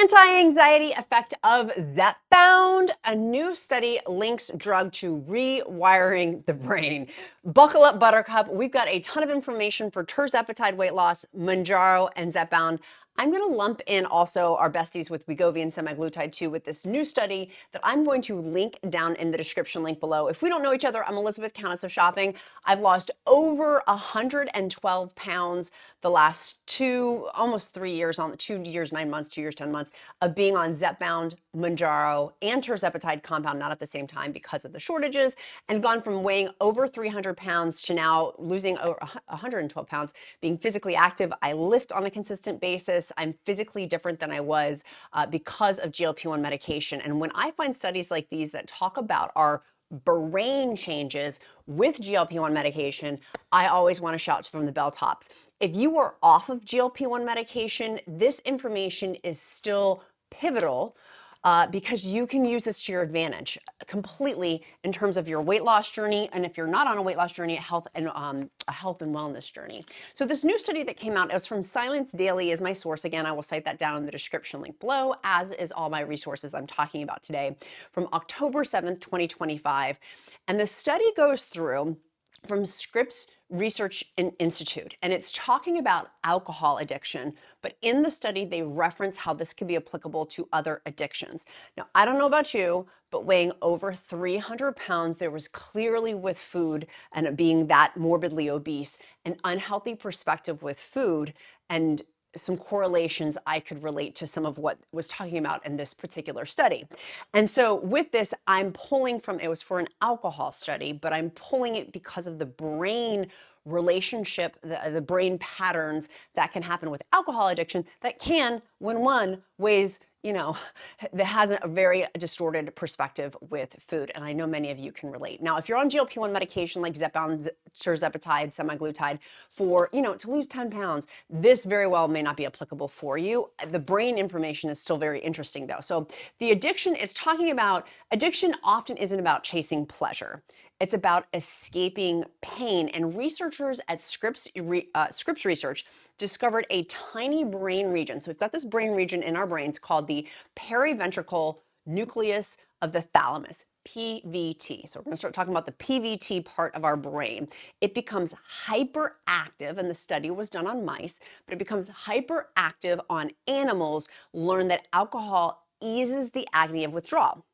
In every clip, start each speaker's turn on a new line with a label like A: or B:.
A: Anti-anxiety effect of Zepbound. A new study links drug to rewiring the brain. Buckle up, Buttercup. We've got a ton of information for Tirzepatide weight loss, Mounjaro, and Zepbound. I'm going to lump in also our besties with Wegovy and semaglutide too with this new study that I'm going to link down in the description link below. If we don't know each other, I'm Elizabeth, Countess of Shopping. I've lost over 112 pounds the last almost 3 years, on the 2 years, 9 months, 2 years, 10 months of being on Zepbound, Mounjaro, and Tirzepatide compound, not at the same time because of the shortages, and gone from weighing over 300 pounds to now losing over 112 pounds, being physically active. I lift on a consistent basis. I'm physically different than I was because of GLP-1 medication. And when I find studies like these that talk about our brain changes with GLP-1 medication, I always want to shout from the bell tops. If you are off of GLP-1 medication, this information is still pivotal because you can use this to your advantage completely in terms of your weight loss journey, and if you're not on a weight loss journey, a health and wellness journey. So this new study that came out, it was from Science Daily, is my source. Again, I will cite that down in the description link below, as is all my resources I'm talking about today, from October 7th, 2025. And the study goes through from Scripps Research Institute, and it's talking about alcohol addiction, but in the study they reference how this could be applicable to other addictions. Now, I don't know about you, but weighing over 300 pounds, there was clearly with food and being that morbidly obese, an unhealthy perspective with food, and some correlations I could relate to some of what was talking about in this particular study. And so with this, I'm pulling from, it was for an alcohol study, but I'm pulling it because of the brain relationship, the brain patterns that can happen with alcohol addiction that can, when one weighs, that has a very distorted perspective with food. And I know many of you can relate. Now, if you're on GLP-1 medication like Zepbound, Tirzepatide, semaglutide for, to lose 10 pounds, this very well may not be applicable for you. The brain information is still very interesting though. So the addiction is talking about, addiction often isn't about chasing pleasure. It's about escaping pain. And researchers at Scripps Research discovered a tiny brain region. So we've got this brain region in our brains called the periventricular nucleus of the thalamus, PVT. So we're going to start talking about the PVT part of our brain. It becomes hyperactive, and the study was done on mice, but it becomes hyperactive on animals. Learn that alcohol eases the agony of withdrawal.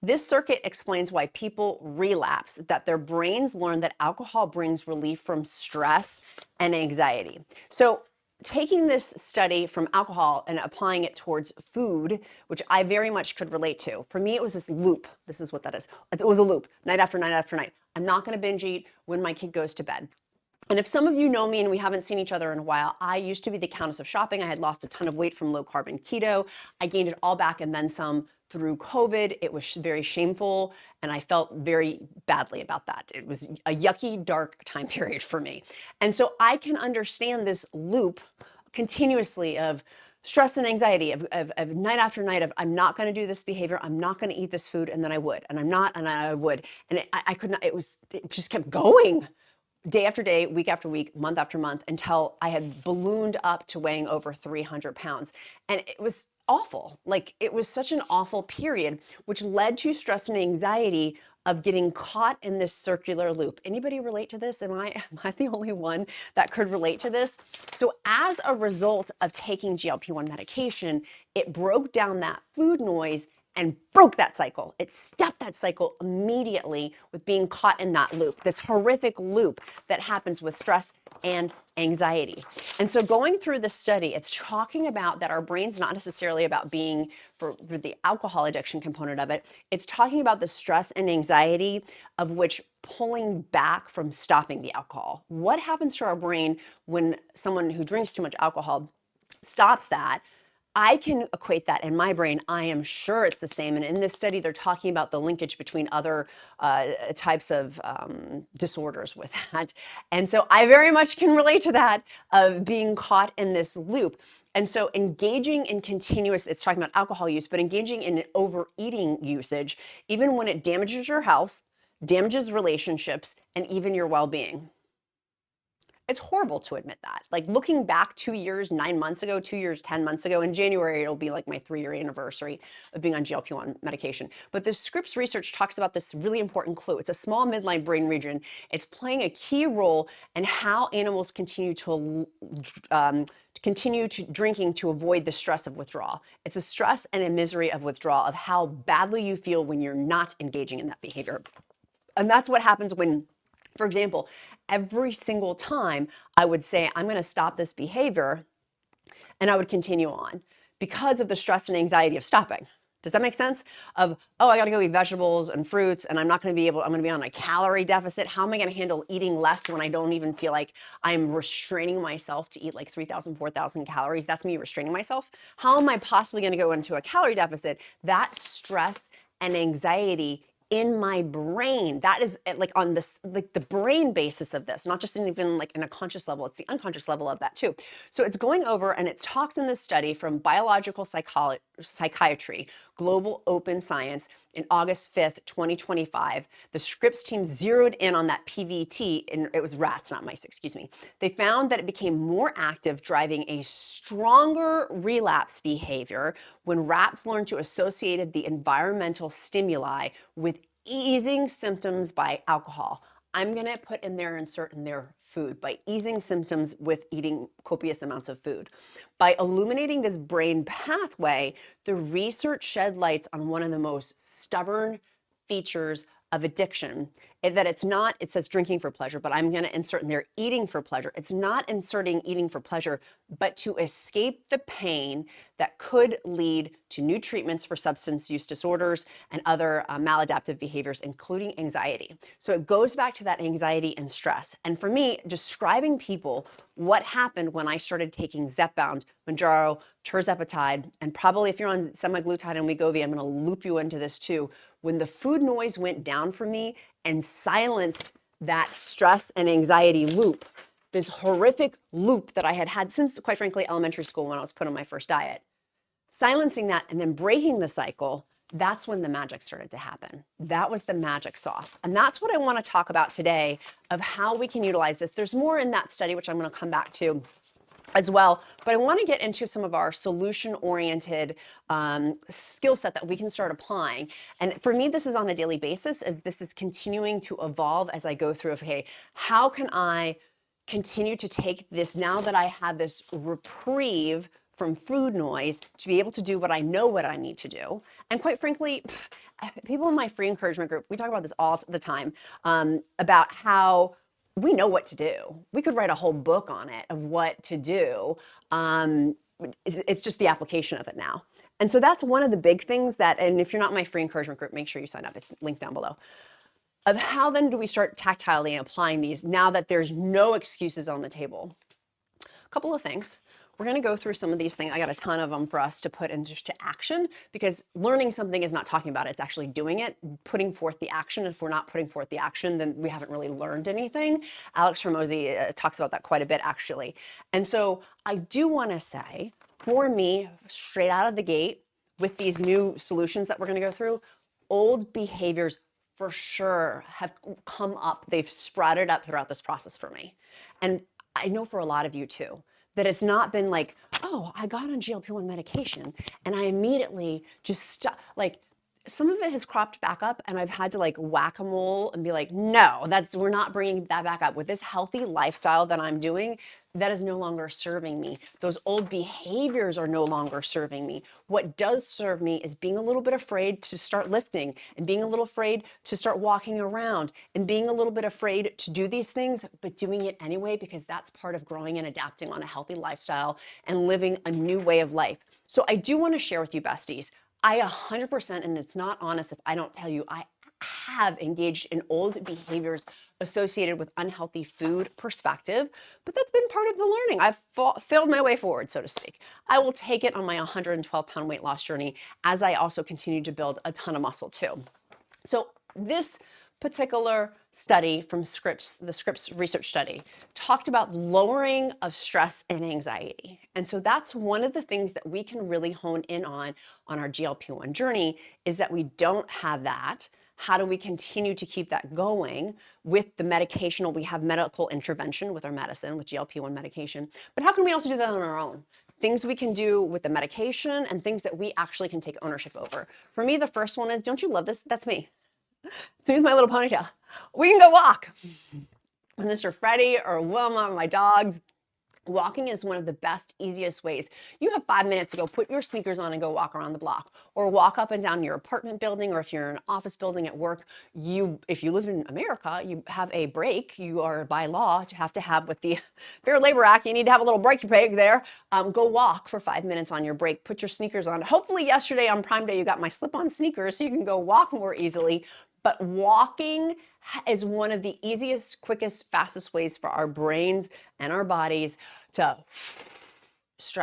A: This circuit explains why people relapse, that their brains learn that alcohol brings relief from stress and anxiety. So taking this study from alcohol and applying it towards food, which I very much could relate to. For me, it was this loop. This is what that is. It was a loop, night after night after night. I'm not going to binge eat when my kid goes to bed. And if some of you know me and we haven't seen each other in a while, I used to be the Countess of Shopping. I had lost a ton of weight from low carb and keto. I gained it all back and then some through COVID. It was very shameful, and I felt very badly about that. It was a yucky, dark time period for me. And so I can understand this loop continuously of stress and anxiety, of night after night of, I'm not going to do this behavior, I'm not going to eat this food, and then I would, and I'm not, and I would. And I could not, it just kept going. Day after day, week after week, month after month, until I had ballooned up to weighing over 300 pounds. And it was awful. Like, it was such an awful period, which led to stress and anxiety of getting caught in this circular loop. Anybody relate to this? Am I the only one that could relate to this? So as a result of taking GLP-1 medication, it broke down that food noise and broke that cycle. It stopped that cycle immediately with being caught in that loop, this horrific loop that happens with stress and anxiety. And so going through the study, it's talking about that our brain's not necessarily about being for the alcohol addiction component of it. It's talking about the stress and anxiety of which pulling back from stopping the alcohol. What happens to our brain when someone who drinks too much alcohol stops that? I can equate that in my brain. I am sure it's the same. And in this study, they're talking about the linkage between other types of disorders with that. And so I very much can relate to that of being caught in this loop. And so engaging in continuous, it's talking about alcohol use, but engaging in overeating usage, even when it damages your health, damages relationships, and even your well-being. It's horrible to admit that. Like looking back 2 years, 9 months ago, 2 years, 10 months ago, in January, it'll be like my 3-year anniversary of being on GLP-1 medication. But the Scripps research talks about this really important clue. It's a small midline brain region. It's playing a key role in how animals continue to drinking to avoid the stress of withdrawal. It's a stress and a misery of withdrawal of how badly you feel when you're not engaging in that behavior. And that's what happens when, for example, every single time I would say, I'm going to stop this behavior, and I would continue on because of the stress and anxiety of stopping. Does that make sense? Of, oh, I got to go eat vegetables and fruits, and I'm going to be on a calorie deficit. How am I going to handle eating less when I don't even feel like I'm restraining myself to eat like 3,000, 4,000 calories? That's me restraining myself. How am I possibly going to go into a calorie deficit? That stress and anxiety in my brain, that is like on this, like the brain basis of this, not just even like in a conscious level, it's the unconscious level of that too. So it's going over, and it talks in this study from Biological Psychiatry, Global Open Science in August 5th, 2025. The Scripps team zeroed in on that PVT, and it was rats, not mice, excuse me. They found that it became more active, driving a stronger relapse behavior when rats learned to associate the environmental stimuli with easing symptoms by alcohol. I'm going to put in there, insert in there food, by easing symptoms with eating copious amounts of food. By illuminating this brain pathway, the research shed lights on one of the most stubborn features of addiction, that it's not, it says drinking for pleasure, but I'm going to insert in there eating for pleasure. It's not inserting eating for pleasure, but to escape the pain that could lead to new treatments for substance use disorders and other maladaptive behaviors, including anxiety. So it goes back to that anxiety and stress. And for me, describing people what happened when I started taking Zepbound, Mounjaro, Tirzepatide, and probably if you're on semaglutide and Wegovy, I'm going to loop you into this too. When the food noise went down for me and silenced that stress and anxiety loop, this horrific loop that I had had since, quite frankly, elementary school when I was put on my first diet, silencing that and then breaking the cycle, that's when the magic started to happen. That was the magic sauce. And that's what I want to talk about today, of how we can utilize this. There's more in that study, which I'm going to come back to as well, but I want to get into some of our solution-oriented skill set that we can start applying. And for me, this is on a daily basis, as this is continuing to evolve as I go through, okay, how can I continue to take this, now that I have this reprieve from food noise, to be able to do what I know what I need to do. And quite frankly, people in my free encouragement group, we talk about this all the time, about how we know what to do. We could write a whole book on it of what to do. It's just the application of it now. And so that's one of the big things that, and if you're not in my free encouragement group, make sure you sign up. It's linked down below. Of how then do we start tactilely applying these now that there's no excuses on the table? A couple of things. We're going to go through some of these things. I got a ton of them for us to put into action, because learning something is not talking about it, it's actually doing it, putting forth the action. If we're not putting forth the action, then we haven't really learned anything. Alex Hormozi talks about that quite a bit, actually. And so I do want to say, for me, straight out of the gate, with these new solutions that we're going to go through, old behaviors for sure have come up. They've sprouted up throughout this process for me. And I know for a lot of you too, that it's not been like, oh, I got on GLP-1 medication and I immediately just like, some of it has cropped back up and I've had to like whack-a-mole and be like, no, we're not bringing that back up. With this healthy lifestyle that I'm doing, that is no longer serving me. Those old behaviors are no longer serving me. What does serve me is being a little bit afraid to start lifting, and being a little afraid to start walking around, and being a little bit afraid to do these things, but doing it anyway, because that's part of growing and adapting on a healthy lifestyle and living a new way of life. So I do want to share with you, besties, I 100%, and it's not honest if I don't tell you, I have engaged in old behaviors associated with unhealthy food perspective, but that's been part of the learning. I've failed my way forward, so to speak. I will take it on my 112-pound weight loss journey, as I also continue to build a ton of muscle too. So this particular study from the Scripps research study, talked about lowering of stress and anxiety. And so that's one of the things that we can really hone in on our GLP-1 journey, is that we don't have that. How do we continue to keep that going with the medication? We have medical intervention with our medicine, with GLP-1 medication, but how can we also do that on our own? Things we can do with the medication and things that we actually can take ownership over. For me, the first one is, don't you love this? That's me. It's me with my little ponytail. We can go walk. Mr. Freddie or Wilma, my dogs. Walking is one of the best, easiest ways. You have 5 minutes to go put your sneakers on and go walk around the block, or walk up and down your apartment building, or if you're in an office building at work, if you live in America, you have a break. You are by law to have with the Fair Labor Act, you need to have a little break there. Go walk for 5 minutes on your break. Put your sneakers on. Hopefully yesterday on Prime Day, you got my slip-on sneakers so you can go walk more easily. But walking is one of the easiest, quickest, fastest ways for our brains and our bodies to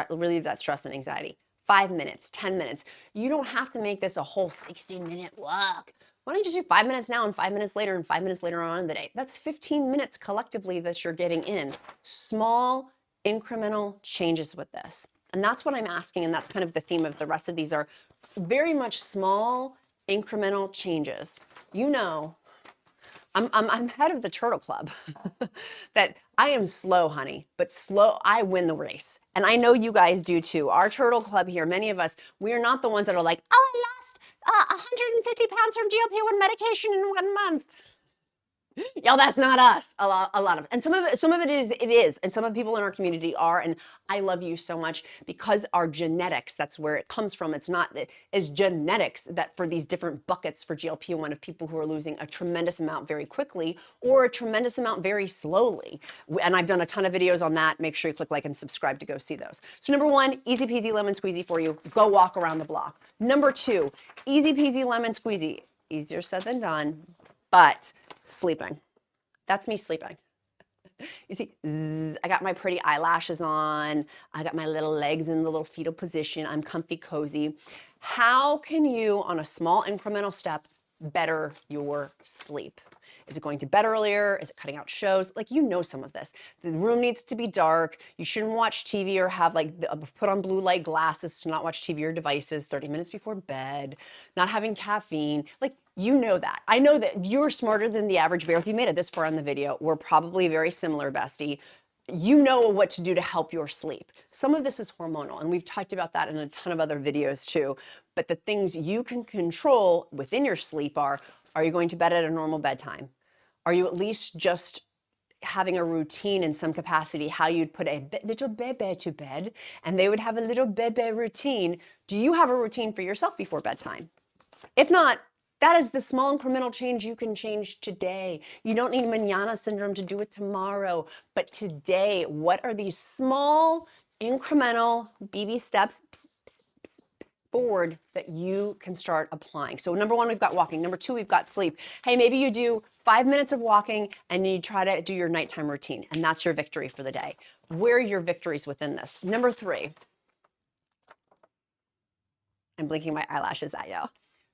A: relieve that stress and anxiety. 5 minutes, 10 minutes. You don't have to make this a whole 60-minute walk. Why don't you just do 5 minutes now and 5 minutes later and 5 minutes later on in the day? That's 15 minutes collectively that you're getting in. Small, incremental changes with this. And that's what I'm asking, and that's kind of the theme of the rest of these are very much small, incremental changes. You know, I'm head of the Turtle Club. That I am slow, honey, but slow, I win the race. And I know you guys do too. Our Turtle Club here, many of us, we are not the ones that are like, oh, I lost 150 pounds from GLP-1 medication in 1 month. Y'all, that's not us. A lot of it. And some of it is, and some of the people in our community are, and I love you so much because our genetics, that's where it comes from. It's genetics that for these different buckets for GLP-1 of people who are losing a tremendous amount very quickly or a tremendous amount very slowly. And I've done a ton of videos on that. Make sure you click like and subscribe to go see those. So number one, easy peasy lemon squeezy for you. Go walk around the block. Number two, easy peasy lemon squeezy. Easier said than done, but sleeping. That's me sleeping. You see, I got my pretty eyelashes on. I got my little legs in the little fetal position. I'm comfy, cozy. How can you, on a small incremental step, better your sleep? Is it going to bed earlier? Is it cutting out shows? Like, you know some of this. The room needs to be dark. You shouldn't watch TV or have put on blue light glasses to not watch TV or devices 30 minutes before bed, not having caffeine. Like, you know that. I know that you're smarter than the average bear. If you made it this far on the video, we're probably very similar, bestie. You know what to do to help your sleep. Some of this is hormonal, and we've talked about that in a ton of other videos too. But the things you can control within your sleep are you going to bed at a normal bedtime? Are you at least just having a routine in some capacity, how you'd put a little bebe to bed, and they would have a little bebe routine? Do you have a routine for yourself before bedtime? If not, that is the small incremental change you can change today. You don't need manana syndrome to do it tomorrow, but today, what are these small incremental BB steps forward that you can start applying? So number one, we've got walking. Number two, we've got sleep. Hey, maybe you do 5 minutes of walking and you try to do your nighttime routine, and that's your victory for the day. Where are your victories within this? Number three, I'm blinking my eyelashes at you.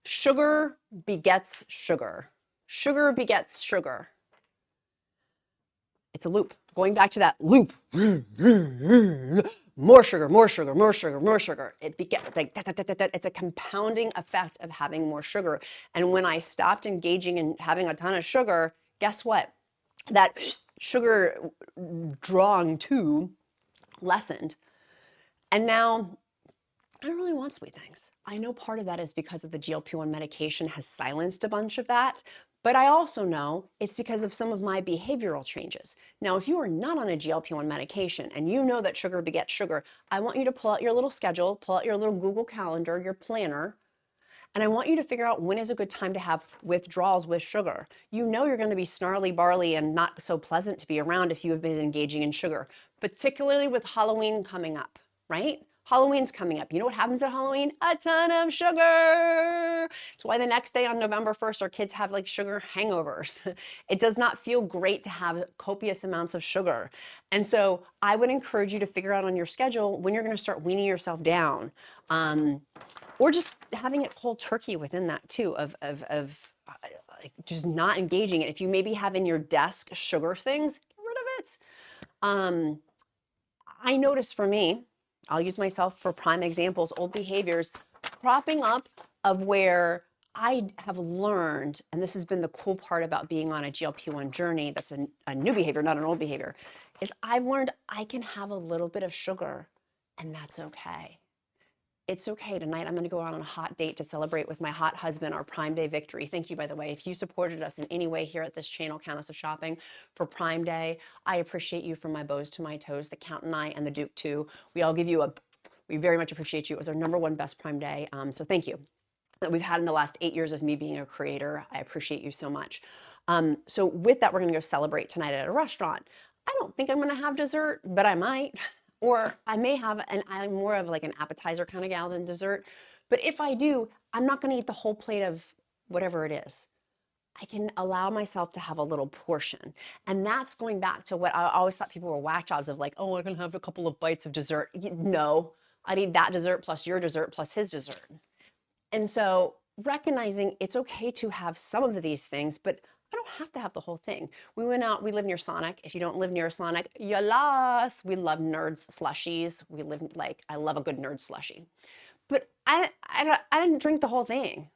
A: Sugar begets sugar. Sugar begets sugar. It's a loop. Going back to that loop. More sugar, more sugar, more sugar, more sugar. It begets it's a compounding effect of having more sugar. And when I stopped engaging in having a ton of sugar, guess what? That sugar drawing to lessened. And now I don't really want sweet things. I know part of that is because of the GLP-1 medication has silenced a bunch of that, but I also know it's because of some of my behavioral changes. Now, if you are not on a GLP-1 medication and you know that sugar begets sugar, I want you to pull out your little schedule, pull out your little Google Calendar, your planner, and I want you to figure out when is a good time to have withdrawals with sugar. You know you're going to be snarly barley and not so pleasant to be around if you have been engaging in sugar, particularly with Halloween coming up, right? Halloween's coming up. You know what happens at Halloween? A ton of sugar. That's why the next day on November 1st, our kids have like sugar hangovers. It does not feel great to have copious amounts of sugar. And so I would encourage you to figure out on your schedule when you're going to start weaning yourself down. Or just having it cold turkey within that too, of just not engaging it. If you maybe have in your desk sugar things, get rid of it. I noticed for me, I'll use myself for prime examples, old behaviors cropping up of where I have learned, and this has been the cool part about being on a GLP-1 journey, that's a new behavior, not an old behavior, is I've learned I can have a little bit of sugar and that's okay. It's okay. Tonight I'm going to go out on a hot date to celebrate with my hot husband our Prime Day victory. Thank you, by the way. If you supported us in any way here at this channel, Countess of Shopping, for Prime Day, I appreciate you from my bows to my toes, the Count and I, and the Duke too. We all give you we very much appreciate you. It was our #1 best Prime Day. So thank you. That we've had in the last 8 years of me being a creator. I appreciate you so much. So with that, we're going to go celebrate tonight at a restaurant. I don't think I'm going to have dessert, but I might. Or I may have, and I'm more of like an appetizer kind of gal than dessert. But if I do, I'm not going to eat the whole plate of whatever it is. I can allow myself to have a little portion. And that's going back to what I always thought people were whack jobs of, like, oh, I'm going to have a couple of bites of dessert. No, I need that dessert plus your dessert plus his dessert. And so recognizing it's okay to have some of these things, but I don't have to have the whole thing. We went out, we live near Sonic. If you don't live near a Sonic, you lost. We love Nerds slushies. We live, like, I love a good Nerd slushie. But I didn't drink the whole thing.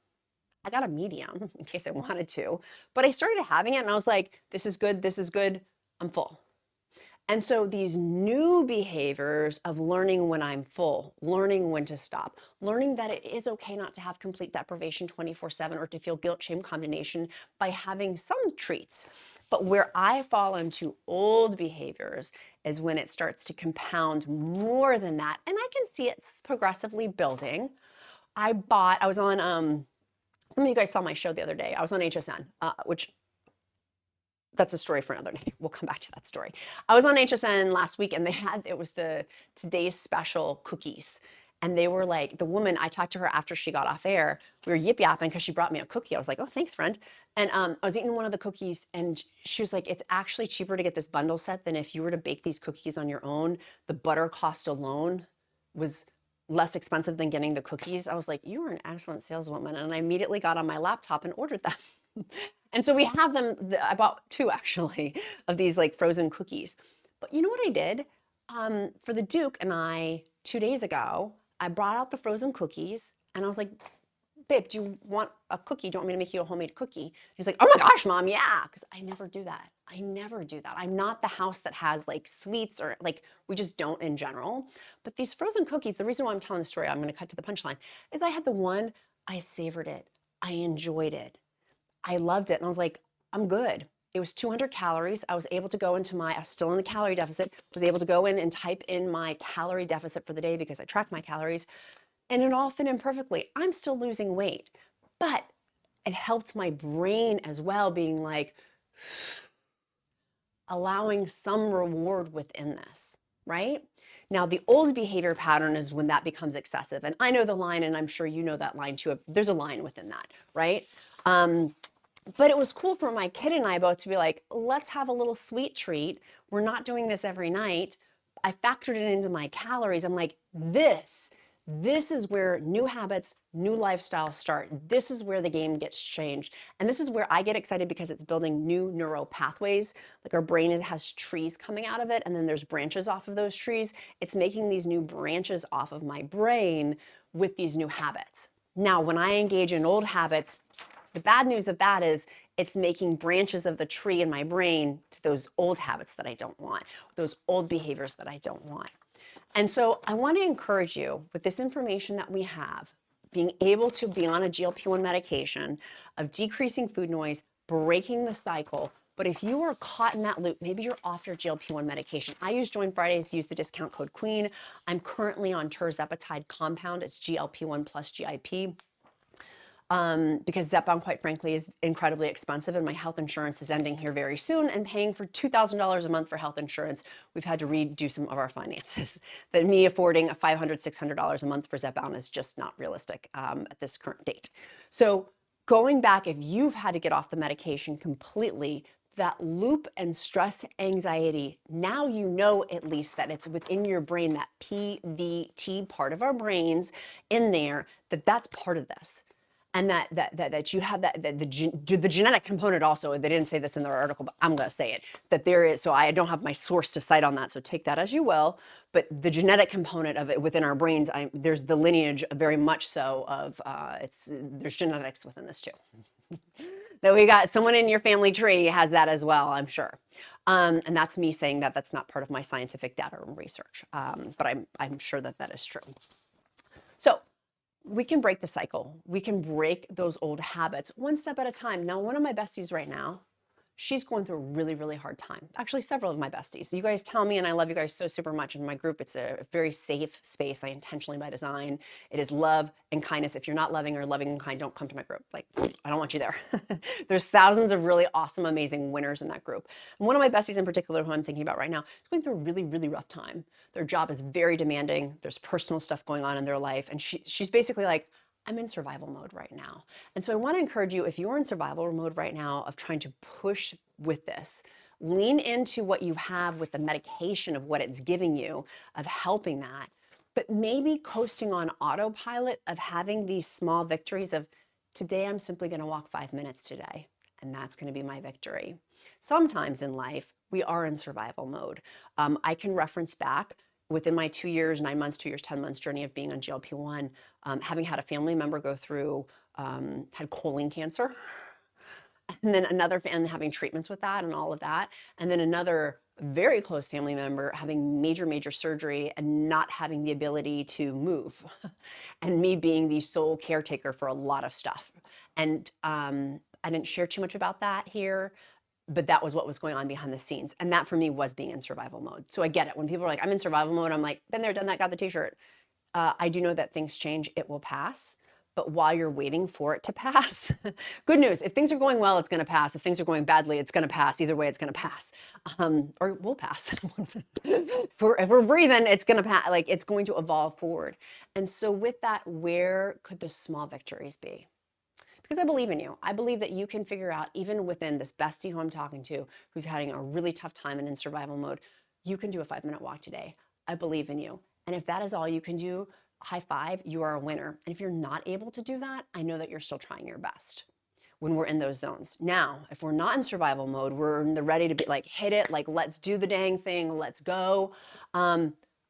A: I got a medium in case I wanted to. But I started having it and I was like, this is good, I'm full. And so these new behaviors of learning when I'm full, learning when to stop, learning that it is okay not to have complete deprivation 24/7 or to feel guilt, shame, condemnation by having some treats. But where I fall into old behaviors is when it starts to compound more than that. And I can see it progressively building. I was on, some of you guys saw my show the other day. I was on HSN, which that's a story for another day. We'll come back to that story. I was on HSN last week and it was the today's special cookies. And they were like, the woman, I talked to her after she got off air. We were yip yapping because she brought me a cookie. I was like, oh, thanks, friend. And I was eating one of the cookies and she was like, it's actually cheaper to get this bundle set than if you were to bake these cookies on your own. The butter cost alone was less expensive than getting the cookies. I was like, you are an excellent saleswoman. And I immediately got on my laptop and ordered them. And so we have them, I bought 2 actually of these like frozen cookies. But you know what I did? For the Duke and I, 2 days ago, I brought out the frozen cookies and I was like, babe, do you want a cookie? Do you want me to make you a homemade cookie? He's like, oh my gosh, mom, yeah. Because I never do that. I never do that. I'm not the house that has like sweets or like, we just don't in general. But these frozen cookies, the reason why I'm telling the story, I'm going to cut to the punchline, is I had the one, I savored it. I enjoyed it. I loved it. And I was like, I'm good. It was 200 calories. I was able to go into I was still in the calorie deficit, was able to go in and type in my calorie deficit for the day because I track my calories and it all fit in perfectly. I'm still losing weight, but it helped my brain as well, being like, allowing some reward within this, right? Now, the old behavior pattern is when that becomes excessive. And I know the line, and I'm sure you know that line too. There's a line within that, right? But it was cool for my kid and I both to be like, let's have a little sweet treat. We're not doing this every night. I factored it into my calories. I'm like, this is where new habits, new lifestyles start. This is where the game gets changed. And this is where I get excited because it's building new neural pathways. Like our brain, it has trees coming out of it, and then there's branches off of those trees. It's making these new branches off of my brain with these new habits. Now, when I engage in old habits, the bad news of that is it's making branches of the tree in my brain to those old habits that I don't want, those old behaviors that I don't want. And so I want to encourage you with this information that we have, being able to be on a GLP-1 medication, of decreasing food noise, breaking the cycle. But if you are caught in that loop, maybe you're off your GLP-1 medication. I use Join Fridays, use the discount code QUEEN. I'm currently on Tirzepatide compound. It's GLP-1 plus GIP. Because Zepbound, quite frankly, is incredibly expensive and my health insurance is ending here very soon, and paying for $2,000 a month for health insurance, we've had to redo some of our finances. That me affording $500, $600 a month for Zepbound is just not realistic at this current date. So going back, if you've had to get off the medication completely, that loop and stress anxiety, now you know at least that it's within your brain, that PVT part of our brains in there, that's part of this. and that you have that the genetic component also. They didn't say this in their article, but I'm going to say it, that there is. So I don't have my source to cite on that, so take that as you will. But the genetic component of it within our brains, there's the lineage very much so of there's genetics within this too. That we got someone in your family tree has that as well, I'm sure. And that's me saying that that's not part of my scientific data and research, but I'm sure that that is true. So we can break the cycle. We can break those old habits one step at a time. Now, one of my besties right now, she's going through a really, really hard time. Actually, several of my besties. You guys tell me, and I love you guys so super much. In my group, it's a very safe space. I intentionally by design. It is love and kindness. If you're not loving or loving and kind, don't come to my group. Like, I don't want you there. There's thousands of really awesome, amazing winners in that group. And one of my besties in particular, who I'm thinking about right now, is going through a really, really rough time. Their job is very demanding. There's personal stuff going on in their life. And she's basically like, I'm in survival mode right now. And so I want to encourage you, if you're in survival mode right now of trying to push with this, lean into what you have with the medication of what it's giving you, of helping that, but maybe coasting on autopilot of having these small victories of, today I'm simply going to walk 5 minutes today, and that's going to be my victory. Sometimes in life, we are in survival mode. I can reference back within my 2 years, 9 months, 2 years, 10 months journey of being on GLP-1, having had a family member go through, had colon cancer, and then another family having treatments with that and all of that, and then another very close family member having major, major surgery and not having the ability to move, and me being the sole caretaker for a lot of stuff. And I didn't share too much about that here, but that was what was going on behind the scenes. And that for me was being in survival mode. So I get it. When people are like, I'm in survival mode, I'm like, been there, done that, got the t-shirt. I do know that things change, it will pass. But while you're waiting for it to pass, good news, if things are going well, it's going to pass. If things are going badly, it's going to pass. Either way, it's going to pass, or will pass. if we're breathing, it's going to pass. Like, it's going to evolve forward. And so with that, where could the small victories be? Because I believe in you. I believe that you can figure out, even within this bestie who I'm talking to, who's having a really tough time and in survival mode, you can do a 5-minute walk today. I believe in you. And if that is all you can do, high five, you are a winner. And if you're not able to do that, I know that you're still trying your best when we're in those zones. Now, if we're not in survival mode, we're in the ready to be like, hit it, like, let's do the dang thing, let's go.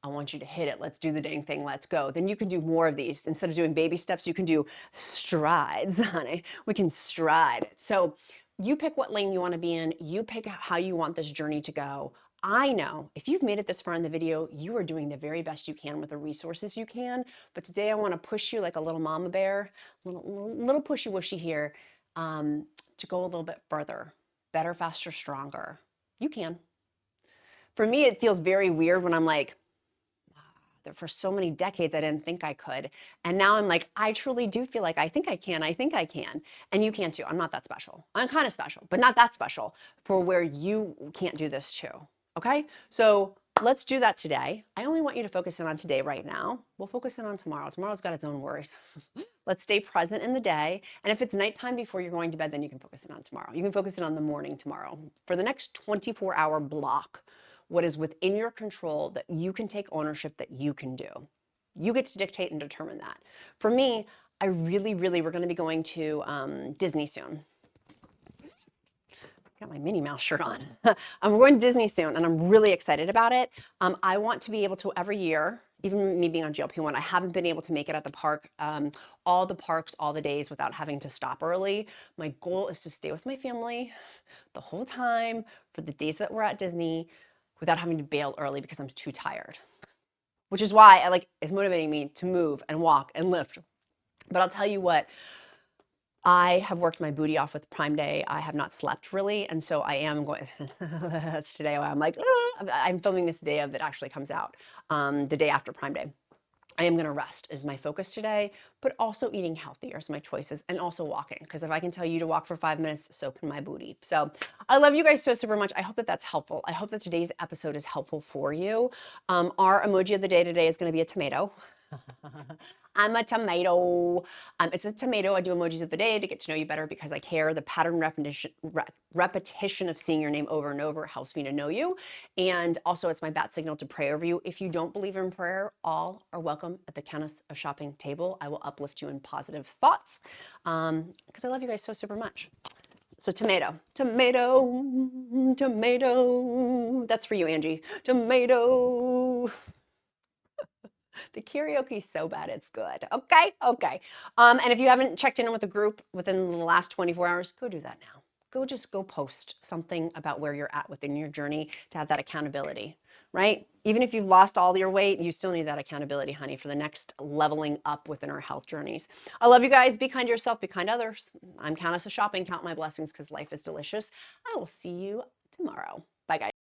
A: I want you to hit it. Let's do the dang thing. Let's go. Then you can do more of these. Instead of doing baby steps, you can do strides, honey. We can stride. So you pick what lane you want to be in. You pick how you want this journey to go. I know if you've made it this far in the video, you are doing the very best you can with the resources you can. But today I want to push you like a little mama bear, little pushy wushy here, to go a little bit further. Better, faster, stronger. You can. For me, it feels very weird when I'm like, for so many decades, I didn't think I could. And now I'm like, I truly do feel like I think I can. And you can too. I'm not that special. I'm kind of special, but not that special for where you can't do this too. Okay? So let's do that today. I only want you to focus in on today right now. We'll focus in on tomorrow. Tomorrow's got its own worries. Let's stay present in the day. And if it's nighttime before you're going to bed, then you can focus in on tomorrow. You can focus in on the morning tomorrow. For the next 24-hour block, what is within your control that you can take ownership, that you can do. You get to dictate and determine that. For me, I really, we're going to be going to Disney soon. Got my Minnie Mouse shirt on. We're going to Disney soon, and I'm really excited about it. I want to be able to every year, even me being on GLP-1, I haven't been able to make it at the park, all the parks, all the days without having to stop early. My goal is to stay with my family the whole time for the days that we're at Disney, without having to bail early because I'm too tired. Which is why it's motivating me to move and walk and lift. But I'll tell you what, I have worked my booty off with Prime Day. I have not slept really, and so I am going, that's today why I'm like, I'm filming this the day of it actually comes out, the day after Prime Day. I am going to rest is my focus today, but also eating healthier is my choices, and also walking, because if I can tell you to walk for 5 minutes, so can my booty. So I love you guys so super much. I hope that that's helpful. I hope that today's episode is helpful for you. Our emoji of the day today is going to be a tomato. I'm a tomato. It's a tomato. I do emojis of the day to get to know you better because I care. The pattern repetition of seeing your name over and over helps me to know you. And also, it's my bat signal to pray over you. If you don't believe in prayer, all are welcome at the Countess of Shopping table. I will uplift you in positive thoughts because I love you guys so super much. So tomato, tomato, tomato. That's for you, Angie. Tomato. The karaoke is so bad, it's good. Okay, okay. And if you haven't checked in with the group within the last 24 hours, go do that now. Go post something about where you're at within your journey to have that accountability, right? Even if you've lost all your weight, you still need that accountability, honey, for the next leveling up within our health journeys. I love you guys. Be kind to yourself, be kind to others. I'm Countess of Shopping. Count my blessings because life is delicious. I will see you tomorrow. Bye, guys.